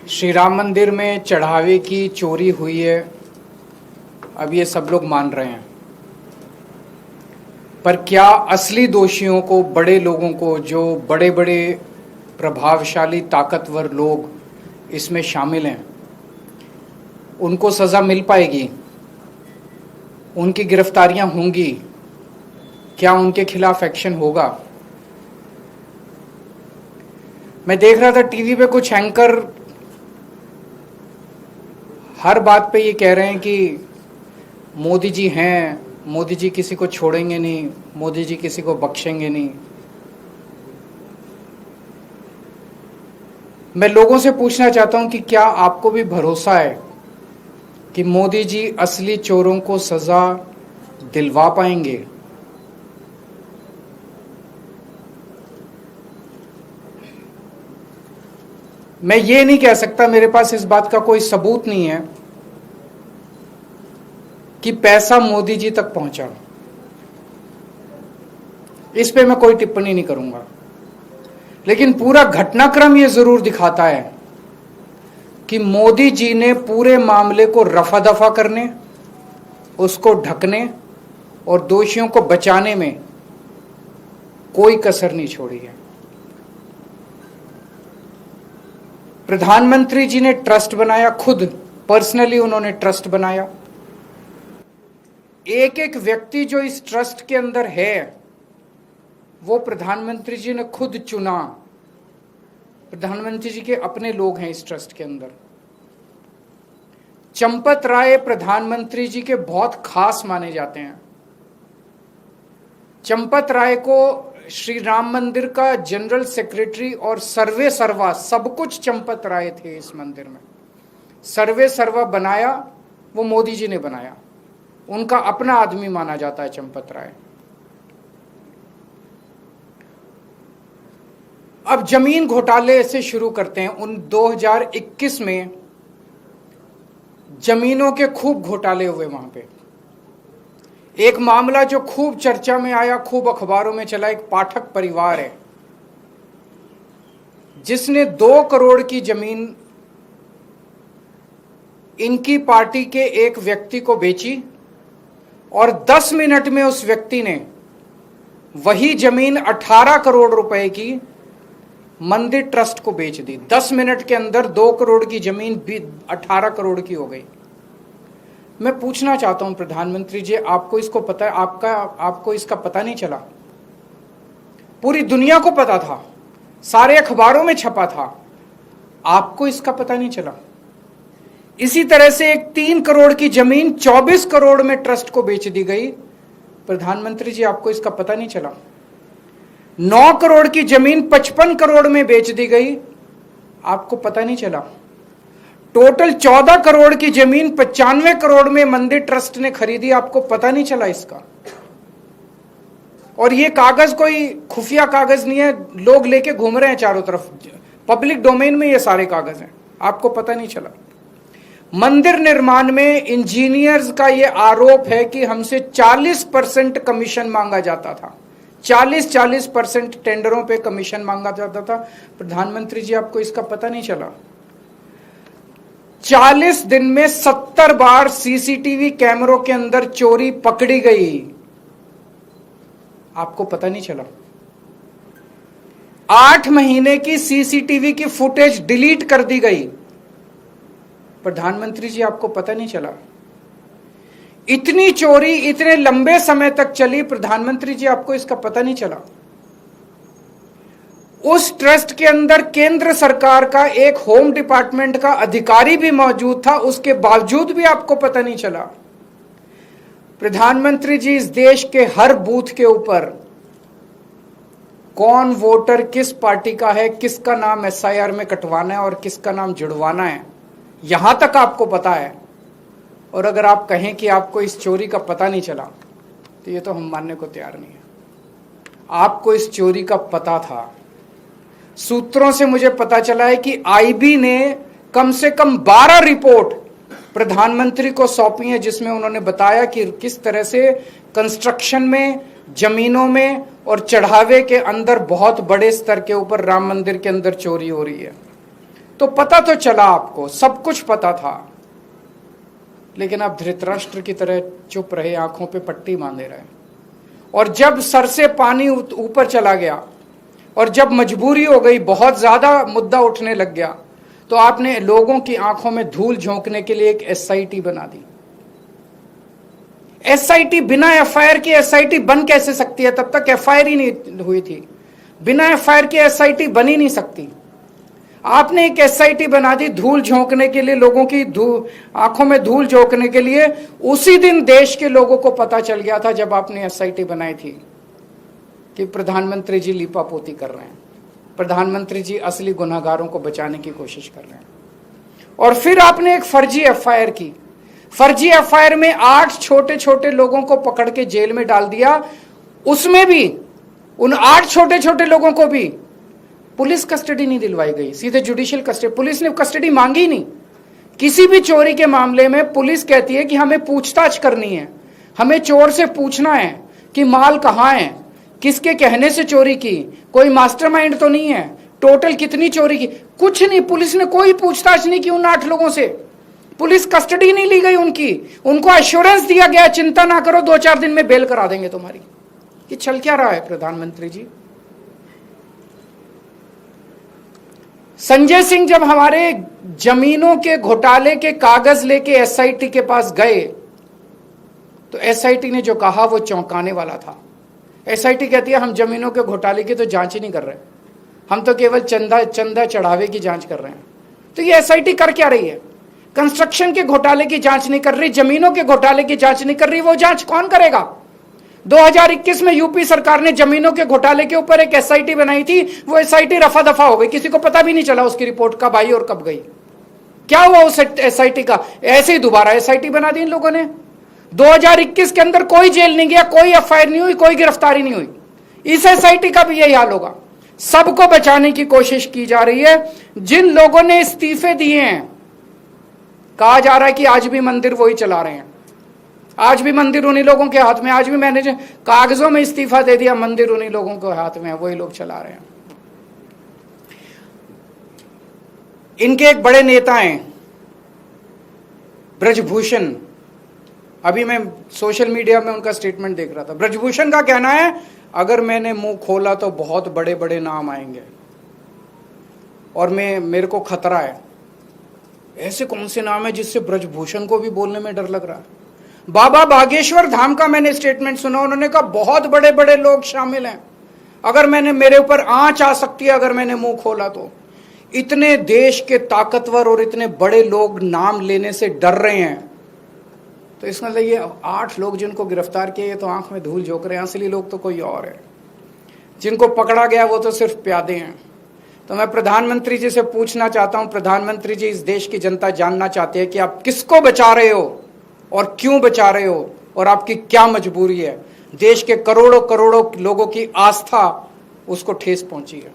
श्री राम मंदिर में चढ़ावे की चोरी हुई है, अब ये सब लोग मान रहे हैं। पर क्या असली दोषियों को, बड़े लोगों को, जो बड़े बड़े प्रभावशाली ताकतवर लोग इसमें शामिल हैं, उनको सज़ा मिल पाएगी? उनकी गिरफ्तारियां होंगी? क्या उनके खिलाफ एक्शन होगा? मैं देख रहा था टीवी पे कुछ एंकर हर बात पे ये कह रहे हैं कि मोदी जी हैं, मोदी जी किसी को छोड़ेंगे नहीं, मोदी जी किसी को बख्शेंगे नहीं। मैं लोगों से पूछना चाहता हूं कि क्या आपको भी भरोसा है कि मोदी जी असली चोरों को सजा दिलवा पाएंगे? मैं ये नहीं कह सकता, मेरे पास इस बात का कोई सबूत नहीं है कि पैसा मोदी जी तक पहुंचा। इस पे मैं कोई टिप्पणी नहीं करूंगा, लेकिन पूरा घटनाक्रम ये जरूर दिखाता है कि मोदी जी ने पूरे मामले को रफा दफा करने, उसको ढकने और दोषियों को बचाने में कोई कसर नहीं छोड़ी है। प्रधानमंत्री जी ने ट्रस्ट बनाया, खुद पर्सनली उन्होंने ट्रस्ट बनाया। एक एक व्यक्ति जो इस ट्रस्ट के अंदर है वो प्रधानमंत्री जी ने खुद चुना। प्रधानमंत्री जी के अपने लोग हैं इस ट्रस्ट के अंदर। चंपत राय प्रधानमंत्री जी के बहुत खास माने जाते हैं। चंपत राय को श्री राम मंदिर का जनरल सेक्रेटरी और सर्वे सर्वा सब कुछ चंपत राय थे इस मंदिर में। सर्वे सर्वा बनाया वो मोदी जी ने बनाया, उनका अपना आदमी माना जाता है चंपत राय। अब जमीन घोटाले से शुरू करते हैं। उन 2021 में जमीनों के खूब घोटाले हुए वहां पे। एक मामला जो खूब चर्चा में आया, खूब अखबारों में चला, एक पाठक परिवार है जिसने 2 करोड़ की जमीन इनकी पार्टी के एक व्यक्ति को बेची और 10 मिनट में उस व्यक्ति ने वही जमीन 18 करोड़ रुपए की मंदिर ट्रस्ट को बेच दी। 10 मिनट के अंदर 2 करोड़ की जमीन 18 करोड़ की हो गई। मैं पूछना चाहता हूं प्रधानमंत्री जी, आपको इसको पता है? आपको इसका पता नहीं चला? पूरी दुनिया को पता था, सारे अखबारों में छपा था, आपको इसका पता नहीं चला? इसी तरह से एक 3 करोड़ की जमीन 24 करोड़ में ट्रस्ट को बेच दी गई। प्रधानमंत्री जी, आपको इसका पता नहीं चला? 9 करोड़ की जमीन 55 करोड़ में बेच दी गई, आपको पता नहीं चला? टोटल 14 करोड़ की जमीन 95 करोड़ में मंदिर ट्रस्ट ने खरीदी, आपको पता नहीं चला इसका? और ये कागज कोई खुफिया कागज नहीं है, लोग लेके घूम रहे हैं चारों तरफ, पब्लिक डोमेन में ये सारे कागज हैं, आपको पता नहीं चला? मंदिर निर्माण में इंजीनियर्स का ये आरोप है कि हमसे 40% कमीशन मांगा जाता था। 40% टेंडरों पे कमीशन मांगा जाता था। प्रधानमंत्री जी, आपको इसका पता नहीं चला? 40 दिन में 70 बार सीसीटीवी कैमरों के अंदर चोरी पकड़ी गई, आपको पता नहीं चला? 8 महीने की सीसीटीवी की फुटेज डिलीट कर दी गई, प्रधानमंत्री जी, आपको पता नहीं चला? इतनी चोरी इतने लंबे समय तक चली, प्रधानमंत्री जी, आपको इसका पता नहीं चला? उस ट्रस्ट के अंदर केंद्र सरकार का एक होम डिपार्टमेंट का अधिकारी भी मौजूद था, उसके बावजूद भी आपको पता नहीं चला? प्रधानमंत्री जी, इस देश के हर बूथ के ऊपर कौन वोटर किस पार्टी का है, किसका नाम एसआईआर में कटवाना है और किसका नाम जुड़वाना है, यहां तक आपको पता है। और अगर आप कहें कि आपको इस चोरी का पता नहीं चला, तो ये तो हम मानने को तैयार नहीं है। आपको इस चोरी का पता था। सूत्रों से मुझे पता चला है कि आईबी ने कम से कम 12 रिपोर्ट प्रधानमंत्री को सौंपी है, जिसमें उन्होंने बताया कि किस तरह से कंस्ट्रक्शन में, जमीनों में और चढ़ावे के अंदर बहुत बड़े स्तर के ऊपर राम मंदिर के अंदर चोरी हो रही है। तो पता तो चला, आपको सब कुछ पता था, लेकिन आप धृतराष्ट्र की तरह चुप रहे, आंखों पे पट्टी बांधे रहे। और जब सर से पानी ऊपर चला गया और जब मजबूरी हो गई, बहुत ज्यादा मुद्दा उठने लग गया, तो आपने लोगों की आंखों में धूल झोंकने के लिए एक एसआईटी बना दी। एसआईटी, बिना एफआईआर की एसआईटी बन कैसे सकती है? तब तक एफआईआर ही नहीं हुई थी। बिना एफआईआर की एसआईटी बन ही नहीं सकती। आपने एक एसआईटी बना दी धूल झोंकने के लिए, लोगों की आंखों में धूल झोंकने के लिए। उसी दिन देश के लोगों को पता चल गया था, जब आपने एसआईटी बनाई थी, कि प्रधानमंत्री जी लीपापोती कर रहे हैं, प्रधानमंत्री जी असली गुनहगारों को बचाने की कोशिश कर रहे हैं। और फिर आपने एक फर्जी एफआईआर की। फर्जी एफआईआर में 8 छोटे छोटे लोगों को पकड़ के जेल में डाल दिया। उसमें भी उन 8 छोटे छोटे लोगों को भी पुलिस कस्टडी नहीं दिलवाई गई, सीधे जुडिशियल कस्टडी। पुलिस ने कस्टडी मांगी नहीं। किसी भी चोरी के मामले में पुलिस कहती है कि हमें पूछताछ करनी है, हमें चोर से पूछना है कि माल कहां है, किसके कहने से चोरी की, कोई मास्टरमाइंड तो नहीं है, टोटल कितनी चोरी की, कुछ नहीं। पुलिस ने कोई पूछताछ नहीं की उन 8 लोगों से। पुलिस कस्टडी नहीं ली गई उनकी। उनको एश्योरेंस दिया गया, चिंता ना करो, 2-4 दिन में बेल करा देंगे तुम्हारी। ये चल क्या रहा है प्रधानमंत्री जी? संजय सिंह जब हमारे जमीनों के घोटाले के कागज लेके एसआईटी के पास गए, तो एसआईटी ने जो कहा वो चौंकाने वाला था। एसआईटी कहती है हम जमीनों के घोटाले की तो जांच ही नहीं कर रहे, हम तो केवल चंदा चढ़ावे की जांच कर रहे हैं। तो ये एसआईटी कर क्या रही है? कंस्ट्रक्शन के घोटाले की जांच नहीं कर रही, जमीनों के घोटाले की जांच नहीं कर रही। वो जांच कौन करेगा? 2021 में यूपी सरकार ने जमीनों के घोटाले के ऊपर एक एसआईटी बनाई थी। वो एसआईटी रफा दफा हो गई, किसी को पता भी नहीं चला उसकी रिपोर्ट कब आई और कब गई। क्या हुआ उस एसआईटी का? ऐसे ही दोबारा एसआईटी बना दी इन लोगों ने। 2021 के अंदर कोई जेल नहीं गया, कोई एफआईआर नहीं हुई, कोई गिरफ्तारी नहीं हुई। इस एसआईटी का भी यही हाल होगा। सबको बचाने की कोशिश की जा रही है। जिन लोगों ने इस्तीफे दिए हैं, कहा जा रहा है कि आज भी मंदिर वही चला रहे हैं, आज भी मंदिर उन्हीं लोगों के हाथ में। आज भी मैंने जो कागजों में इस्तीफा दे दिया, मंदिर उन्हीं लोगों के हाथ में है, वही लोग चला रहे हैं। इनके एक बड़े नेता हैं ब्रजभूषण। अभी मैं सोशल मीडिया में उनका स्टेटमेंट देख रहा था। ब्रजभूषण का कहना है अगर मैंने मुंह खोला तो बहुत बड़े बड़े नाम आएंगे और मेरे को खतरा है। ऐसे कौन से नाम है जिससे ब्रजभूषण को भी बोलने में डर लग रहा है? बाबा बागेश्वर धाम का मैंने स्टेटमेंट सुना, उन्होंने कहा बहुत बड़े बड़े लोग शामिल हैं, अगर मेरे ऊपर आंच आ सकती है अगर मैंने मुंह खोला तो। इतने देश के ताकतवर और इतने बड़े लोग नाम लेने से डर रहे हैं, तो इसमें मतलब ये 8 लोग जिनको गिरफ्तार किए, ये तो आंख में धूल झोंक रहे हैं। असली लोग तो कोई और है। जिनको पकड़ा गया वो तो सिर्फ प्यादे हैं। तो मैं प्रधानमंत्री जी से पूछना चाहता हूं, प्रधानमंत्री जी, इस देश की जनता जानना चाहती है कि आप किसको बचा रहे हो और क्यों बचा रहे हो, और आपकी क्या मजबूरी है? देश के करोड़ों करोड़ों लोगों की आस्था उसको ठेस पहुंची है।